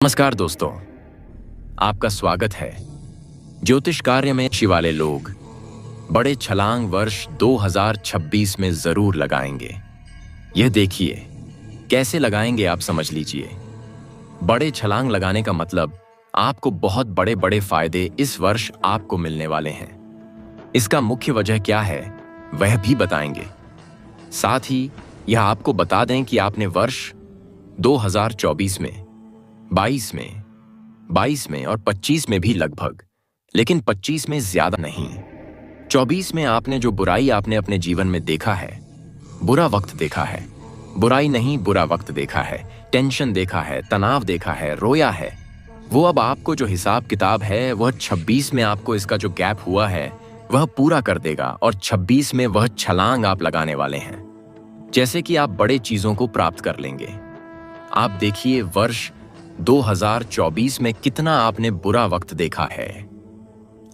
नमस्कार दोस्तों, आपका स्वागत है। ज्योतिष कार्य में रुचि वाले लोग बड़े छलांग वर्ष 2026 में जरूर लगाएंगे। यह देखिए कैसे लगाएंगे, आप समझ लीजिए। बड़े छलांग लगाने का मतलब आपको बहुत बड़े बड़े फायदे इस वर्ष आपको मिलने वाले हैं। इसका मुख्य वजह क्या है वह भी बताएंगे। साथ ही यह आपको बता दें कि आपने वर्ष 2024 में 22 में और 25 में भी लगभग, लेकिन 25 में ज्यादा नहीं, 24 में आपने जो बुराई आपने अपने जीवन में देखा है, बुरा वक्त देखा है, बुराई नहीं बुरा वक्त देखा है, टेंशन देखा है, तनाव देखा है, रोया है, वो अब आपको जो हिसाब किताब है वह 26 में आपको इसका जो गैप हुआ है वह पूरा कर देगा और 26 में वह छलांग आप लगाने वाले हैं। जैसे कि आप बड़े चीजों को प्राप्त कर लेंगे। आप देखिए वर्ष 2024 में कितना आपने बुरा वक्त देखा है।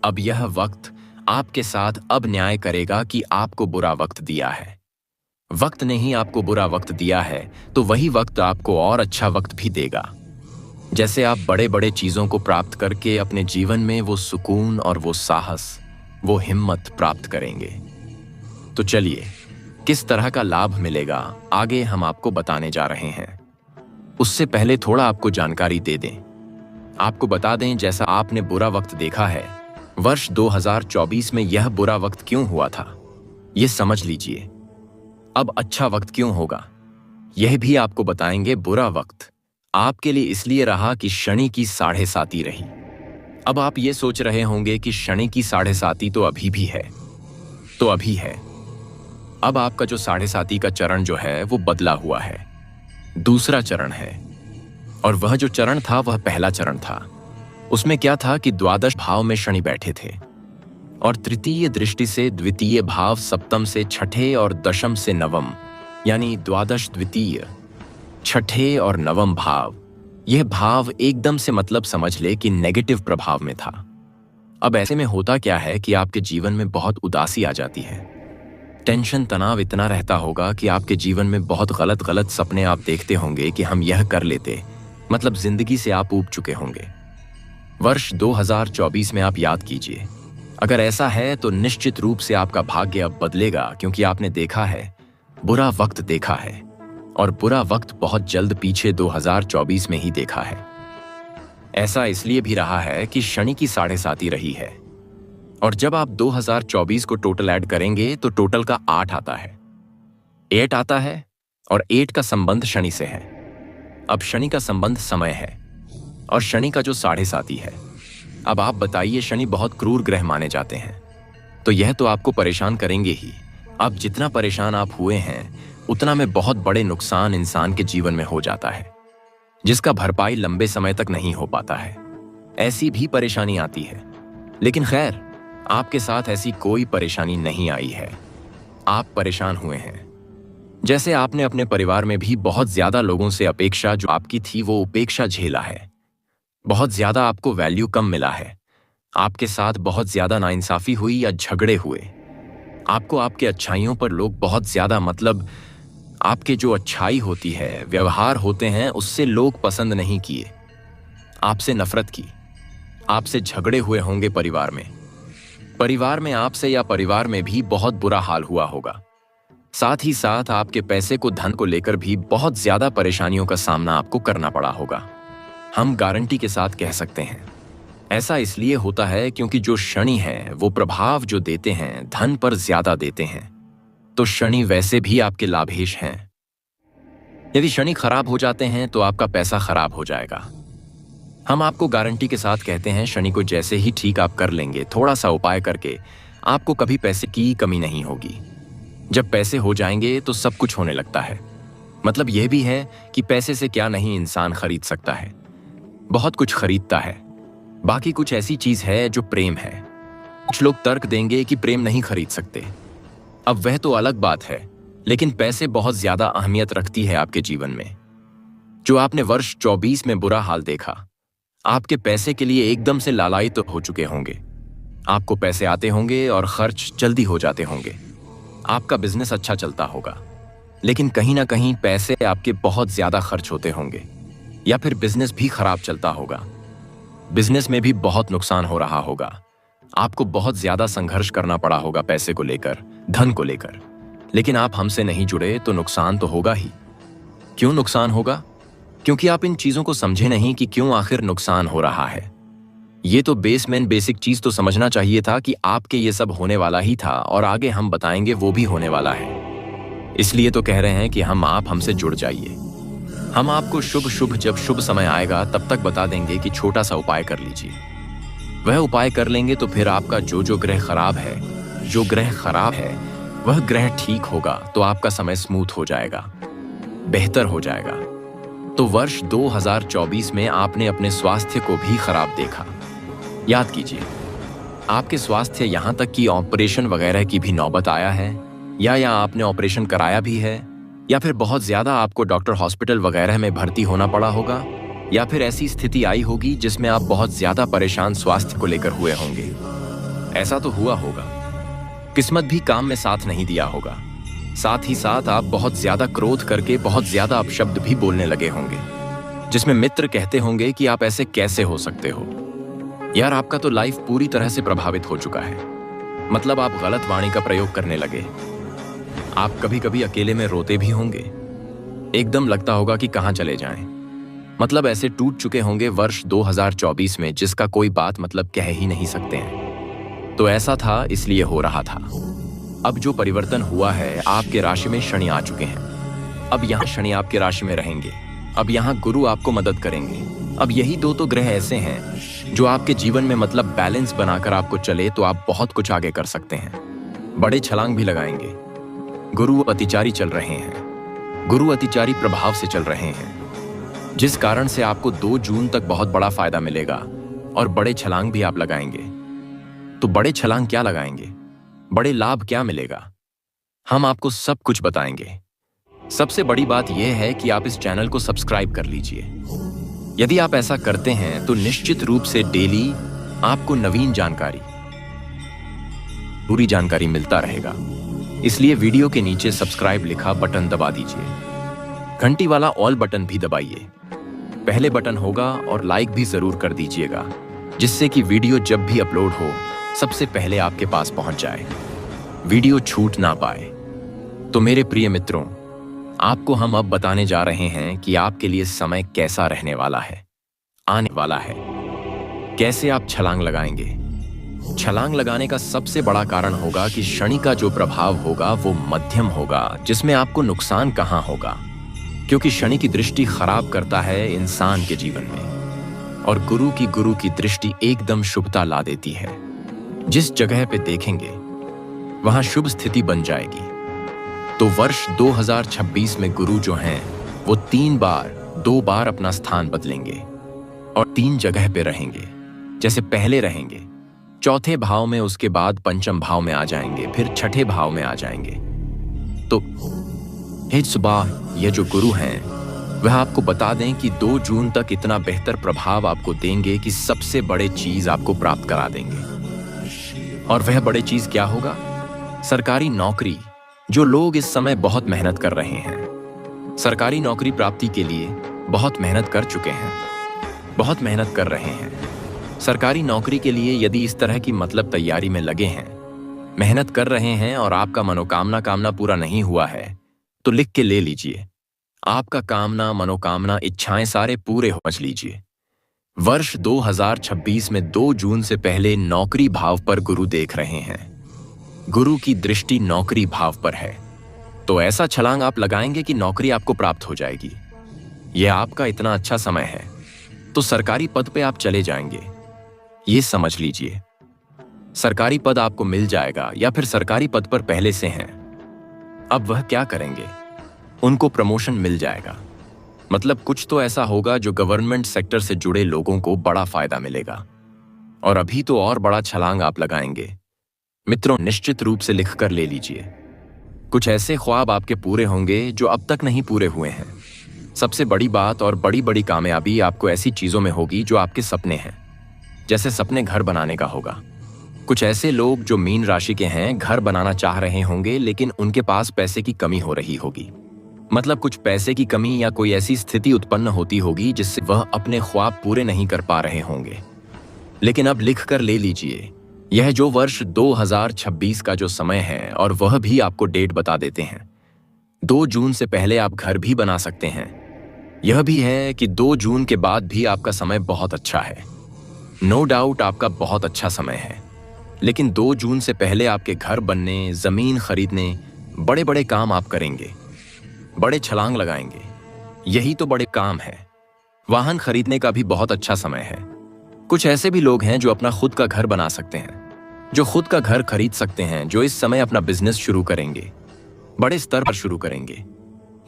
अब यह वक्त आपके साथ अब न्याय करेगा कि आपको बुरा वक्त दिया है। वक्त ने ही आपको बुरा वक्त दिया है तो वही वक्त आपको और अच्छा वक्त भी देगा। जैसे आप बड़े बड़े चीजों को प्राप्त करके अपने जीवन में वो सुकून और वो साहस, वो हिम्मत प्राप्त करेंगे। तो चलिए, किस तरह का लाभ मिलेगा आगे हम आपको बताने जा रहे हैं। उससे पहले थोड़ा आपको जानकारी दे दें। आपको बता दें, जैसा आपने बुरा वक्त देखा है, वर्ष 2024 में यह बुरा वक्त क्यों हुआ था, यह समझ लीजिए। अब अच्छा वक्त क्यों होगा, यह भी आपको बताएंगे। बुरा वक्त आपके लिए इसलिए रहा कि शनि की 7.5 रही। अब आप ये सोच रहे होंगे कि शनि की 7.5 तो अभी भी है, तो अभी है। अब आपका जो 7.5 का चरण जो है वो बदला हुआ है, दूसरा चरण है। और वह जो चरण था वह पहला चरण था। उसमें क्या था कि द्वादश भाव में शनि बैठे थे और तृतीय दृष्टि से द्वितीय भाव, सप्तम से छठे और दशम से नवम, यानी द्वादश, द्वितीय, छठे और नवम भाव, यह भाव एकदम से मतलब समझ ले कि नेगेटिव प्रभाव में था। अब ऐसे में होता क्या है कि आपके जीवन में बहुत उदासी आ जाती है, टेंशन तनाव इतना रहता होगा कि आपके जीवन में बहुत गलत गलत सपने आप देखते होंगे कि हम यह कर लेते, मतलब जिंदगी से आप ऊब चुके होंगे। वर्ष 2024 में आप याद कीजिए, अगर ऐसा है तो निश्चित रूप से आपका भाग्य अब बदलेगा, क्योंकि आपने देखा है, बुरा वक्त देखा है और बुरा वक्त बहुत जल्द पीछे 2024 में ही देखा है। ऐसा इसलिए भी रहा है कि शनि की 7.5 रही है और जब आप 2024 को टोटल ऐड करेंगे तो टोटल का 8 आता है, 8 आता है और 8 का संबंध शनि से है। अब शनि का संबंध समय है और शनि का जो 7.5 है। अब आप बताइए, शनि बहुत क्रूर ग्रह माने जाते हैं, तो यह तो आपको परेशान करेंगे ही। अब जितना परेशान आप हुए हैं उतना में बहुत बड़े नुकसान इंसान के जीवन में हो जाता है, जिसका भरपाई लंबे समय तक नहीं हो पाता है। ऐसी भी परेशानी आती है, लेकिन खैर आपके साथ ऐसी कोई परेशानी नहीं आई है। आप परेशान हुए हैं, जैसे आपने अपने परिवार में भी बहुत ज्यादा लोगों से अपेक्षा जो आपकी थी वो उपेक्षा झेला है। बहुत ज्यादा आपको वैल्यू कम मिला है, आपके साथ बहुत ज्यादा नाइंसाफी हुई या झगड़े हुए। आपको आपके अच्छाइयों पर लोग बहुत ज्यादा, मतलब आपके जो अच्छाई होती है, व्यवहार होते हैं, उससे लोग पसंद नहीं किए, आपसे नफरत की, आपसे झगड़े हुए होंगे। परिवार में आपसे या परिवार में भी बहुत बुरा हाल हुआ होगा। साथ ही साथ आपके पैसे को, धन को लेकर भी बहुत ज्यादा परेशानियों का सामना आपको करना पड़ा होगा। हम गारंटी के साथ कह सकते हैं ऐसा इसलिए होता है क्योंकि जो शनि है वो प्रभाव जो देते हैं धन पर ज्यादा देते हैं, तो शनि वैसे भी आपके लाभेश हैं। यदि शनि खराब हो जाते हैं तो आपका पैसा खराब हो जाएगा। हम आपको गारंटी के साथ कहते हैं, शनि को जैसे ही ठीक आप कर लेंगे, थोड़ा सा उपाय करके, आपको कभी पैसे की कमी नहीं होगी। जब पैसे हो जाएंगे तो सब कुछ होने लगता है। मतलब यह भी है कि पैसे से क्या नहीं इंसान खरीद सकता है, बहुत कुछ खरीदता है। बाकी कुछ ऐसी चीज है जो प्रेम है। कुछ लोग तर्क देंगे कि प्रेम नहीं खरीद सकते, अब वह तो अलग बात है, लेकिन पैसे बहुत ज्यादा अहमियत रखती है आपके जीवन में। जो आपने वर्ष 24 में बुरा हाल देखा, आपके पैसे के लिए एकदम से लालायित तो हो चुके होंगे। आपको पैसे आते होंगे और खर्च जल्दी हो जाते होंगे। आपका बिजनेस अच्छा चलता होगा, लेकिन कहीं ना कहीं पैसे आपके बहुत ज्यादा खर्च होते होंगे। या फिर बिजनेस भी खराब चलता होगा। बिजनेस में भी बहुत नुकसान हो रहा होगा। आपको बहुत ज्यादा संघर्ष करना पड़ा होगा पैसे को लेकर, धन को लेकर। लेकिन आप हमसे नहीं जुड़े तो नुकसान तो होगा ही। क्यों नुकसान होगा? क्योंकि आप इन चीजों को समझे नहीं कि क्यों आखिर नुकसान हो रहा है। ये तो बेसिक चीज तो समझना चाहिए था कि आपके ये सब होने वाला ही था और आगे हम बताएंगे वो भी होने वाला है। इसलिए तो कह रहे हैं कि आप हमसे जुड़ जाइए। हम आपको शुभ जब शुभ समय आएगा तब तक बता देंगे कि छोटा सा उपाय कर लीजिए। वह उपाय कर लेंगे तो फिर आपका जो ग्रह खराब है वह ग्रह ठीक होगा तो आपका समय स्मूथ हो जाएगा, बेहतर हो जाएगा। तो वर्ष 2024 में आपने अपने स्वास्थ्य को भी खराब देखा। याद कीजिए, आपके स्वास्थ्य यहां तक कि ऑपरेशन वगैरह की भी नौबत आया है, या आपने ऑपरेशन कराया भी है, या फिर बहुत ज्यादा आपको डॉक्टर हॉस्पिटल वगैरह में भर्ती होना पड़ा होगा, या फिर ऐसी स्थिति आई होगी जिसमें आप बहुत ज्यादा परेशान स्वास्थ्य को लेकर हुए होंगे। ऐसा तो हुआ होगा। किस्मत भी काम में साथ नहीं दिया होगा। साथ ही साथ आप बहुत ज्यादा क्रोध करके बहुत ज्यादा अपशब्द भी बोलने लगे होंगे, जिसमें मित्र कहते होंगे कि आप ऐसे कैसे हो सकते हो। यार, आपका तो लाइफ पूरी तरह से प्रभावित हो चुका है। मतलब आप गलत वाणी का प्रयोग करने लगे। आप कभी कभी अकेले में रोते भी होंगे। एकदम लगता होगा कि कहां चले जाएं। मतलब ऐसे टूट चुके होंगे वर्ष 2024 में जिसका कोई बात मतलब कह ही नहीं सकते हैं। तो ऐसा था, इसलिए हो रहा था। अब जो परिवर्तन हुआ है, आपके राशि में शनि आ चुके हैं। अब यहाँ शनि आपके राशि में रहेंगे। अब यहाँ गुरु आपको मदद करेंगे। अब यही दो तो ग्रह ऐसे हैं जो आपके जीवन में मतलब बैलेंस बनाकर आपको चले तो आप बहुत कुछ आगे कर सकते हैं। बड़े छलांग भी लगाएंगे। गुरु अतिचारी चल रहे हैं। गुरु अतिचारी प्रभाव से चल रहे हैं, जिस कारण से आपको 2 जून तक बहुत बड़ा फायदा मिलेगा और बड़े छलांग भी आप लगाएंगे। तो बड़े छलांग क्या लगाएंगे, बड़े लाभ क्या मिलेगा, हम आपको सब कुछ बताएंगे। सबसे बड़ी बात यह है कि आप इस चैनल को सब्सक्राइब कर लीजिए। यदि आप ऐसा करते हैं तो निश्चित रूप से डेली आपको नवीन जानकारी, पूरी जानकारी मिलता रहेगा। इसलिए वीडियो के नीचे सब्सक्राइब लिखा बटन दबा दीजिए। घंटी वाला ऑल बटन भी दबाइए। पहले बटन होगा और लाइक भी जरूर कर दीजिएगा, जिससे कि वीडियो जब भी अपलोड हो सबसे पहले आपके पास पहुंच जाए, वीडियो छूट ना पाए। तो मेरे प्रिय मित्रों, आपको हम अब बताने जा रहे हैं कि आपके लिए समय कैसा रहने वाला है, आने वाला है। कैसे आप छलांग लगाएंगे। छलांग लगाने का सबसे बड़ा कारण होगा कि शनि का जो प्रभाव होगा वो मध्यम होगा, जिसमें आपको नुकसान कहां होगा, क्योंकि शनि की दृष्टि खराब करता है इंसान के जीवन में, और गुरु की दृष्टि एकदम शुभता ला देती है। जिस जगह पे देखेंगे वहां शुभ स्थिति बन जाएगी। तो वर्ष 2026 में गुरु जो हैं वो 2 बार अपना स्थान बदलेंगे और 3 जगह पे रहेंगे। जैसे पहले रहेंगे 4थे भाव में, उसके बाद 5म भाव में आ जाएंगे, फिर 6ठे भाव में आ जाएंगे। तो हिज सुबह ये जो गुरु हैं वह आपको बता दें कि 2 जून तक इतना बेहतर प्रभाव आपको देंगे कि सबसे बड़े चीज आपको प्राप्त करा देंगे। और वह बड़े चीज क्या होगा? सरकारी नौकरी। जो लोग इस समय बहुत मेहनत कर रहे हैं, सरकारी नौकरी प्राप्ति के लिए बहुत मेहनत कर चुके हैं, बहुत मेहनत कर रहे हैं सरकारी नौकरी के लिए, यदि इस तरह की मतलब तैयारी में लगे हैं, मेहनत कर रहे हैं और आपका मनोकामना पूरा नहीं हुआ है, तो लिख के ले लीजिए। आपका कामना, मनोकामना, इच्छाएं सारे पूरे हो लीजिए। वर्ष 2026 में 2 जून से पहले नौकरी भाव पर गुरु देख रहे हैं। गुरु की दृष्टि नौकरी भाव पर है, तो ऐसा छलांग आप लगाएंगे कि नौकरी आपको प्राप्त हो जाएगी। यह आपका इतना अच्छा समय है, तो सरकारी पद पे आप चले जाएंगे। ये समझ लीजिए, सरकारी पद आपको मिल जाएगा, या फिर सरकारी पद पर पहले से हैं, अब वह क्या करेंगे, उनको प्रमोशन मिल जाएगा। मतलब कुछ तो ऐसा होगा जो गवर्नमेंट सेक्टर से जुड़े लोगों को बड़ा फायदा मिलेगा। और अभी तो और बड़ा छलांग आप लगाएंगे। मित्रों, निश्चित रूप से लिख कर ले लीजिए। कुछ ऐसे ख्वाब आपके पूरे होंगे जो अब तक नहीं पूरे हुए हैं। सबसे बड़ी बात और बड़ी कामयाबी आपको ऐसी चीजों में होगी जो आपके सपने हैं। जैसे सपने घर बनाने का होगा। कुछ ऐसे लोग जो मीन राशि के हैं घर बनाना चाह रहे होंगे, लेकिन उनके पास पैसे की कमी हो रही होगी। मतलब कुछ पैसे की कमी या कोई ऐसी स्थिति उत्पन्न होती होगी जिससे वह अपने ख्वाब पूरे नहीं कर पा रहे होंगे। लेकिन अब लिख कर ले लीजिए, यह जो वर्ष 2026 का जो समय है, और वह भी आपको डेट बता देते हैं। 2 जून से पहले आप घर भी बना सकते हैं। यह भी है कि 2 जून के बाद भी आपका समय बहुत अच्छा है। नो डाउट आपका बहुत अच्छा समय है, लेकिन 2 जून से पहले आपके घर बनने, जमीन खरीदने, बड़े बड़े काम आप करेंगे, बड़े छलांग लगाएंगे। यही तो बड़े काम है। वाहन खरीदने का भी बहुत अच्छा समय है। कुछ ऐसे भी लोग हैं जो अपना खुद का घर बना सकते हैं, जो खुद का घर खरीद सकते हैं, जो इस समय अपना बिजनेस शुरू करेंगे, बड़े स्तर पर शुरू करेंगे,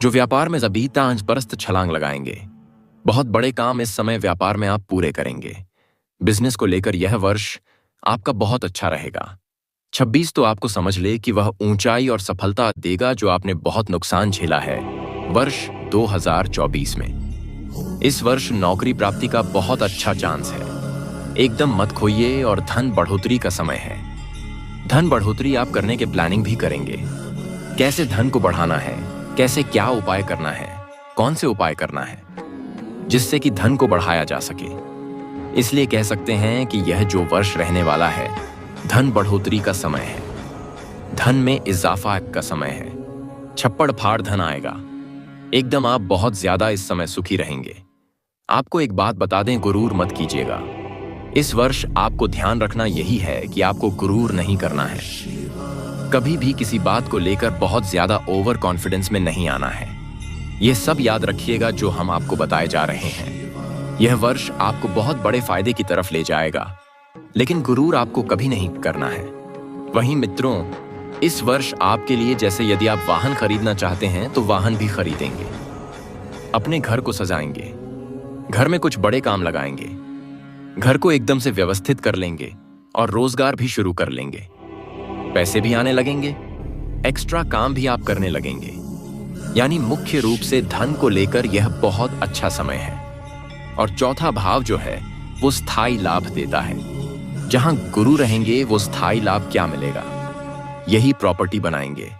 जो व्यापार में ज़बीता परस्त छलांग लगाएंगे। बहुत बड़े काम इस समय व्यापार में आप पूरे करेंगे। बिजनेस को लेकर यह वर्ष आपका बहुत अच्छा रहेगा। 26 तो आपको समझ ले कि वह ऊंचाई और सफलता देगा जो आपने बहुत नुकसान झेला है वर्ष 2024 में। इस वर्ष नौकरी प्राप्ति का बहुत अच्छा चांस है। एकदम मत खोइए, और धन बढ़ोतरी का समय है। धन बढ़ोतरी आप करने के प्लानिंग भी करेंगे। कैसे धन को बढ़ाना है, कैसे क्या उपाय करना है, कौन से उपाय करना है जिससे कि धन को बढ़ाया जा सके। इसलिए कह सकते हैं कि यह जो वर्ष रहने वाला है धन बढ़ोतरी का समय है। धन में इजाफा का समय है। छप्पड़ फाड़ धन आएगा। एकदम आप बहुत ज्यादा इस समय सुखी रहेंगे। आपको एक बात बता दें, गुरूर मत कीजिएगा। इस वर्ष आपको ध्यान रखना यही है कि आपको गुरूर नहीं करना है। कभी भी किसी बात को लेकर बहुत ज्यादा ओवर कॉन्फिडेंस में नहीं आना है। यह सब याद रखिएगा जो हम आपको बताए जा रहे हैं। यह वर्ष आपको बहुत बड़े फायदे की तरफ ले जाएगा, लेकिन गुरूर आपको कभी नहीं करना है। वहीं मित्रों, इस वर्ष आपके लिए जैसे यदि आप वाहन खरीदना चाहते हैं तो वाहन भी खरीदेंगे, अपने घर को सजाएंगे, घर में कुछ बड़े काम लगाएंगे, घर को एकदम से व्यवस्थित कर लेंगे और रोजगार भी शुरू कर लेंगे। पैसे भी आने लगेंगे, एक्स्ट्रा काम भी आप करने लगेंगे। यानी मुख्य रूप से धन को लेकर यह बहुत अच्छा समय है। और चौथा भाव जो है वो स्थायी लाभ देता है। जहां गुरु रहेंगे वो स्थायी लाभ क्या मिलेगा? यही प्रॉपर्टी बनाएंगे।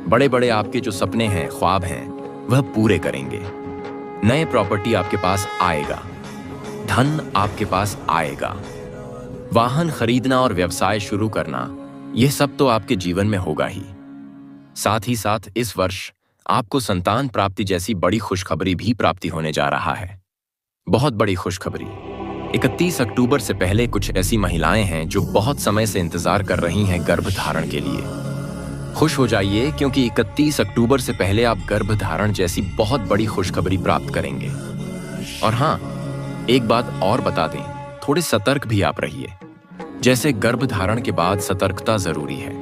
बड़े बड़े आपके जो सपने हैं, ख्वाब हैं, वह पूरे करेंगे। नए प्रॉपर्टी आपके पास आएगा, धन आपके पास आएगा। वाहन खरीदना और व्यवसाय शुरू करना, यह सब तो आपके जीवन में होगा ही। साथ ही साथ इस वर्ष आपको संतान प्राप्ति जैसी बड़ी खुशखबरी भी प्राप्ति होने जा रहा है। बहुत बड़ी खुशखबरी। 31 अक्टूबर से पहले कुछ ऐसी महिलाएं हैं जो बहुत समय से इंतजार कर रही हैं गर्भ धारण के लिए। खुश हो जाइए, क्योंकि 31 अक्टूबर से पहले आप गर्भ धारण जैसी बहुत बड़ी खुशखबरी प्राप्त करेंगे। और हाँ, एक बात और बता दें, थोड़े सतर्क भी आप रहिए। जैसे गर्भ धारण के बाद सतर्कता जरूरी है,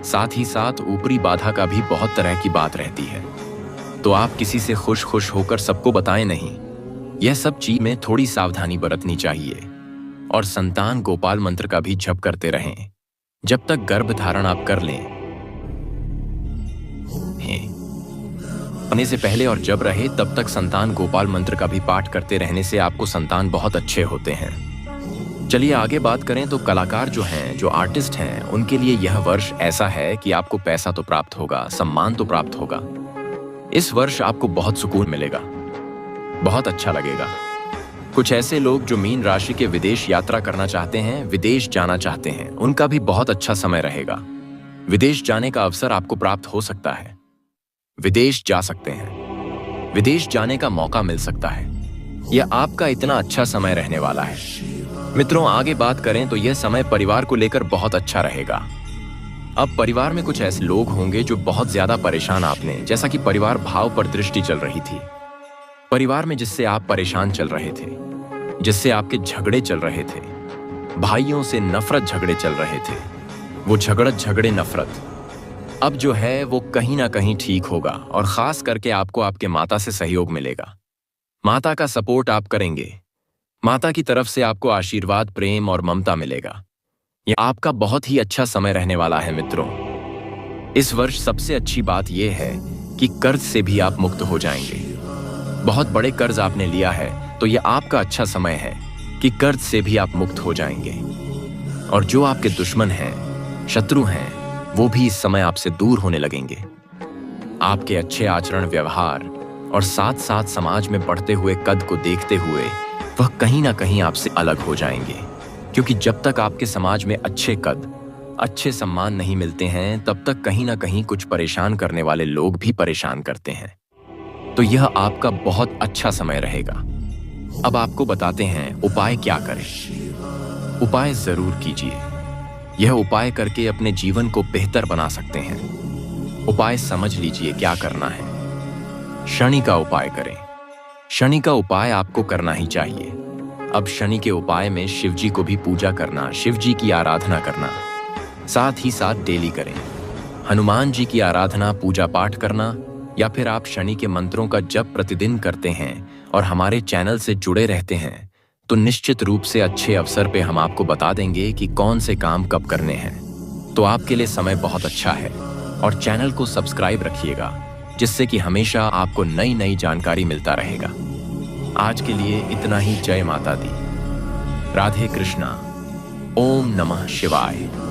साथ ही साथ ऊपरी बाधा का भी बहुत तरह की बात रहती है। तो आप किसी से खुश होकर सबको बताएं नहीं। यह सब चीज में थोड़ी सावधानी बरतनी चाहिए। और संतान गोपाल मंत्र का भी जप करते रहें जब तक गर्भ धारण आप कर लें। आने से पहले और जब रहे तब तक संतान गोपाल मंत्र का भी पाठ करते रहने से आपको संतान बहुत अच्छे होते हैं। चलिए आगे बात करें तो कलाकार जो हैं, जो आर्टिस्ट हैं, उनके लिए यह वर्ष ऐसा है कि आपको पैसा तो प्राप्त होगा, सम्मान तो प्राप्त होगा। इस वर्ष आपको बहुत सुकून मिलेगा, बहुत अच्छा लगेगा। कुछ ऐसे लोग जो मीन राशि के विदेश यात्रा करना चाहते हैं, विदेश जाना चाहते हैं, उनका भी बहुत अच्छा समय रहेगा। विदेश जाने का अवसर आपको प्राप्त हो सकता है। विदेश जा सकते हैं, विदेश जाने का मौका मिल सकता है। यह आपका इतना अच्छा समय रहने वाला है। मित्रों, आगे बात करें तो यह समय परिवार को लेकर बहुत अच्छा रहेगा। अब परिवार में कुछ ऐसे लोग होंगे जो बहुत ज्यादा परेशान आपने, जैसा कि परिवार भाव पर दृष्टि चल रही थी। परिवार में जिससे आप परेशान चल रहे थे, जिससे आपके झगड़े चल रहे थे, भाइयों से नफरत झगड़े चल रहे थे, वो झगड़े नफरत अब जो है वो कहीं ना कहीं ठीक होगा। और खास करके आपको आपके माता से सहयोग मिलेगा। माता का सपोर्ट आप करेंगे। माता की तरफ से आपको आशीर्वाद, प्रेम और ममता मिलेगा। यह आपका बहुत ही अच्छा समय रहने वाला है। मित्रों, इस वर्ष सबसे अच्छी बात यह है कि कर्ज से भी आप मुक्त हो जाएंगे। बहुत बड़े कर्ज आपने लिया है तो यह आपका अच्छा समय है कि कर्ज से भी आप मुक्त हो जाएंगे। और जो आपके दुश्मन हैं, शत्रु हैं, वो भी इस समय आपसे दूर होने लगेंगे। आपके अच्छे आचरण व्यवहार और साथ साथ समाज में बढ़ते हुए कद को देखते हुए वह कहीं ना कहीं आपसे अलग हो जाएंगे, क्योंकि जब तक आपके समाज में अच्छे कद, अच्छे सम्मान नहीं मिलते हैं, तब तक कहीं ना कहीं कुछ परेशान करने वाले लोग भी परेशान करते हैं। तो यह आपका बहुत अच्छा समय रहेगा। अब आपको बताते हैं उपाय क्या करें। उपाय जरूर कीजिए। यह उपाय करके अपने जीवन को बेहतर बना सकते हैं। उपाय समझ लीजिए क्या करना है। शनि का उपाय करें। शनि का उपाय आपको करना ही चाहिए। अब शनि के उपाय में शिव जी को भी पूजा करना, शिव जी की आराधना करना, साथ ही साथ डेली करें। हनुमान जी की आराधना, पूजा पाठ करना, या फिर आप शनि के मंत्रों का जप प्रतिदिन करते हैं और हमारे चैनल से जुड़े रहते हैं, तो निश्चित रूप से अच्छे अवसर पे हम आपको बता देंगे कि कौन से काम कब करने हैं। तो आपके लिए समय बहुत अच्छा है और चैनल को सब्सक्राइब रखिएगा, जिससे कि हमेशा आपको नई नई जानकारी मिलता रहेगा। आज के लिए इतना ही। जय माता दी। राधे कृष्णा। ओम नमः शिवाय।